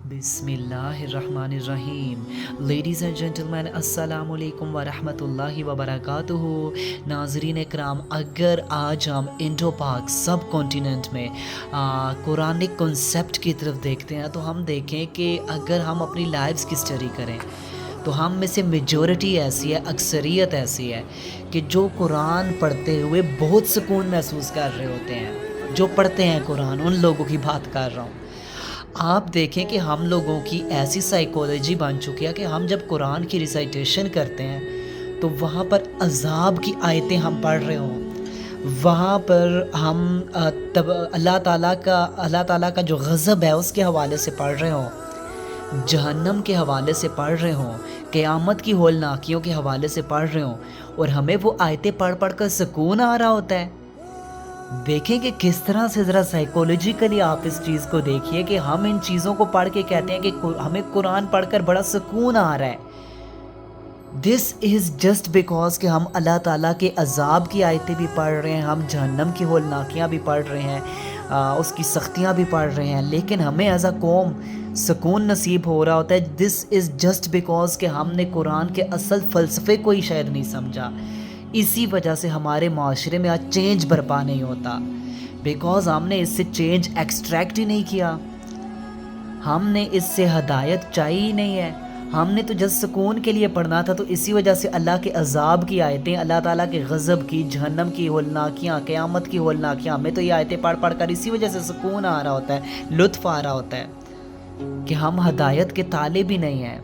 बिस्मिल्लाहिर्रहमानिर्रहीम। Ladies and gentleman, अस्सलाम वालेकुम वरहमतुल्लाहि वबरकातुहू। नाज़रीन इकराम, अगर आज हम इंडो पाक सब कॉन्टिनेंट में कुरानिक कॉन्सेप्ट की तरफ देखते हैं तो हम देखें कि अगर हम अपनी लाइफ्स की स्टडी करें तो हम में से मेजॉरिटी ऐसी है, अक्सरियत ऐसी है कि जो कुरान पढ़ते हुए बहुत सुकून महसूस कर रहे होते हैं। जो पढ़ते हैं कुरान, उन लोगों की बात कर रहा हूँ। आप देखें कि हम लोगों की ऐसी साइकोलॉजी बन चुकी है कि हम जब कुरान की रिसाइटेशन करते हैं तो वहाँ पर अज़ाब की आयतें हम पढ़ रहे हों, वहाँ पर हम तब अल्लाह ताला का जो गज़ब है उसके हवाले से पढ़ रहे हों, जहन्नम के हवाले से पढ़ रहे हों, क़यामत की होलनाकियों के हवाले से पढ़ रहे हों, और हमें वो आयतें पढ़ पढ़ कर सुकून आ रहा होता है। देखें कि किस तरह से, ज़रा साइकोलॉजिकली आप इस चीज़ को देखिए कि हम इन चीज़ों को पढ़ के कहते हैं कि हमें कुरान पढ़कर बड़ा सुकून आ रहा है। दिस इज़ जस्ट बिकॉज कि हम अल्लाह ताला के अज़ाब की आयतें भी पढ़ रहे हैं, हम जहन्नम की होलनाकियाँ भी पढ़ रहे हैं, उसकी सख्तियाँ भी पढ़ रहे हैं, लेकिन हमें एज़ अ कौम सुकून नसीब हो रहा होता है। दिस इज़ जस्ट बिकॉज कि हमने कुरान के असल फ़लसफ़े को ही शायद नहीं समझा। इसी वजह से हमारे माशरे में आज चेंज बर्पा नहीं होता, बिकॉज़ हमने इससे चेंज एक्सट्रैक्ट ही नहीं किया, हमने इससे हदायत चाहिए ही नहीं है। हमने तो जस्ट सुकून के लिए पढ़ना था, तो इसी वजह से अल्लाह के अज़ाब की आयतें, अल्लाह ताला के गज़ब की, जहन्नम की होलनाकियाँ, क़यामत की होलनाकियाँ, हमें तो ये आयतें पढ़ पढ़ कर इसी वजह से सुकून आ रहा होता है, लुत्फ़ आ रहा होता है कि हम हदायत के तालिब ही नहीं हैं।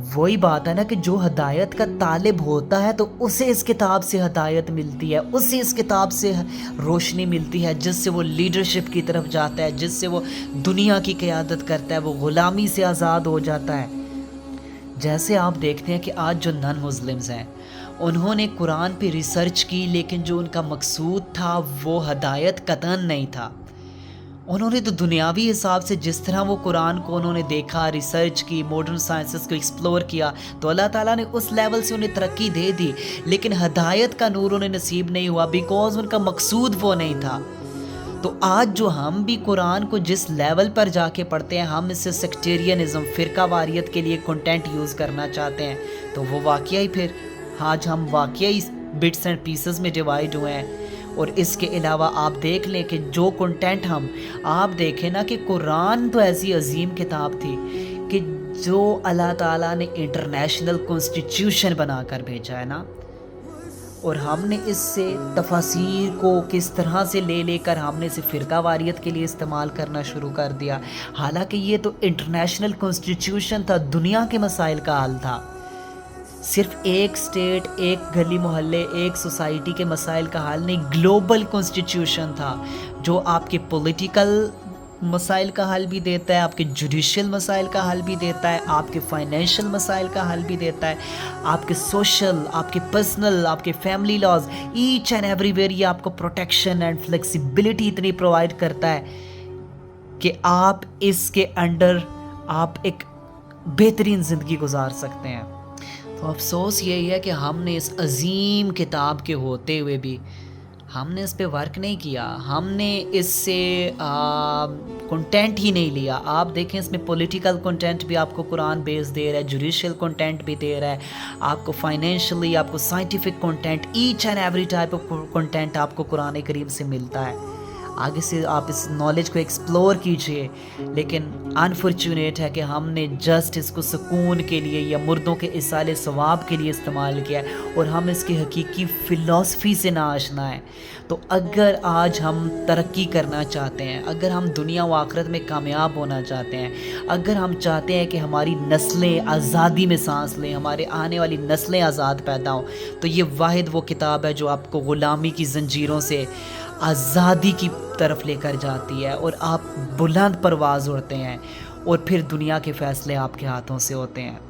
वही बात है ना कि जो हदायत का तालिब होता है तो उसे इस किताब से हदायत मिलती है, उसे इस किताब से रोशनी मिलती है, जिससे वो लीडरशिप की तरफ जाता है, जिससे वो दुनिया की क़यादत करता है, वो ग़ुलामी से आज़ाद हो जाता है। जैसे आप देखते हैं कि आज जो नॉन मुस्लिम्स हैं उन्होंने कुरान पे रिसर्च की, लेकिन जो उनका मकसूद था वो हदायत कतन नहीं था। उन्होंने तो दुनियावी हिसाब से जिस तरह वो कुरान को उन्होंने देखा, रिसर्च की, मॉडर्न साइंसेस को एक्सप्लोर किया, तो अल्लाह ताला ने उस लेवल से उन्हें तरक्की दे दी, लेकिन हदायत का नूर उन्हें नसीब नहीं हुआ, बिकॉज़ उनका मकसूद वो नहीं था। तो आज जो हम भी कुरान को जिस लेवल पर जाके पढ़ते हैं, हम इससे सेक्टेरियनिज़म, फ़िरका वारियत के लिए कंटेंट यूज़ करना चाहते हैं, तो वो वाक़ई फिर आज हम वाक़ई बिट्स एंड पीसेस में डिवाइड हुए हैं। और इसके अलावा आप देख लें कि जो कंटेंट आप देखें ना कि कुरान तो ऐसी अजीम किताब थी कि जो अल्लाह ताला ने इंटरनेशनल कॉन्स्टिट्यूशन बनाकर भेजा है ना, और हमने इससे तफासीर को किस तरह से ले लेकर हमने इसे फ़िरका वारियत के लिए इस्तेमाल करना शुरू कर दिया। हालांकि ये तो इंटरनेशनल कॉन्स्टिट्यूशन था, दुनिया के मसाइल का हल था। सिर्फ एक स्टेट, एक गली मोहल्ले, एक सोसाइटी के मसाइल का हल नहीं, ग्लोबल कॉन्स्टिट्यूशन था जो आपके पॉलिटिकल मसाइल का हल भी देता है, आपके जुडिशियल मसाइल का हल भी देता है, आपके फाइनेंशियल मसाइल का हल भी देता है, आपके सोशल, आपके पर्सनल, आपके family laws, each and everywhere ये आपको प्रोटेक्शन एंड फ्लेक्सिबिलिटी इतनी प्रोवाइड करता है कि आप इसके अंडर आप एक बेहतरीन ज़िंदगी गुजार सकते हैं। तो अफसोस यही है कि हमने इस अजीम किताब के होते हुए भी हमने इस पे वर्क नहीं किया, हमने इससे कंटेंट ही नहीं लिया। आप देखें इसमें पॉलिटिकल कंटेंट भी आपको कुरान बेस दे रहा है, जुडिशियल कंटेंट भी दे रहा है, आपको फाइनेंशियली, आपको scientific content, each and every type of content आपको कुरान करीम से मिलता है। आगे से आप इस नॉलेज को एक्सप्लोर कीजिए, लेकिन अनफॉर्चुनेट है कि हमने जस्ट इसको सुकून के लिए या मुर्दों के इसाले सवाब के लिए इस्तेमाल किया है, और हम इसकी हकीकी फ़िलॉसफ़ी से ना आशना है। तो अगर आज हम तरक्की करना चाहते हैं, अगर हम दुनिया व आखिरत में कामयाब होना चाहते हैं, अगर हम चाहते हैं कि हमारी नस्लें आज़ादी में सांस लें, हमारे आने वाली नस्लें आज़ाद पैदा हों, तो ये वाहिद वो किताब है जो आपको ग़ुलामी की ज़ंजीरों से आज़ादी की तरफ लेकर जाती है, और आप बुलंद परवाज़ उड़ते हैं, और फिर दुनिया के फ़ैसले आपके हाथों से होते हैं।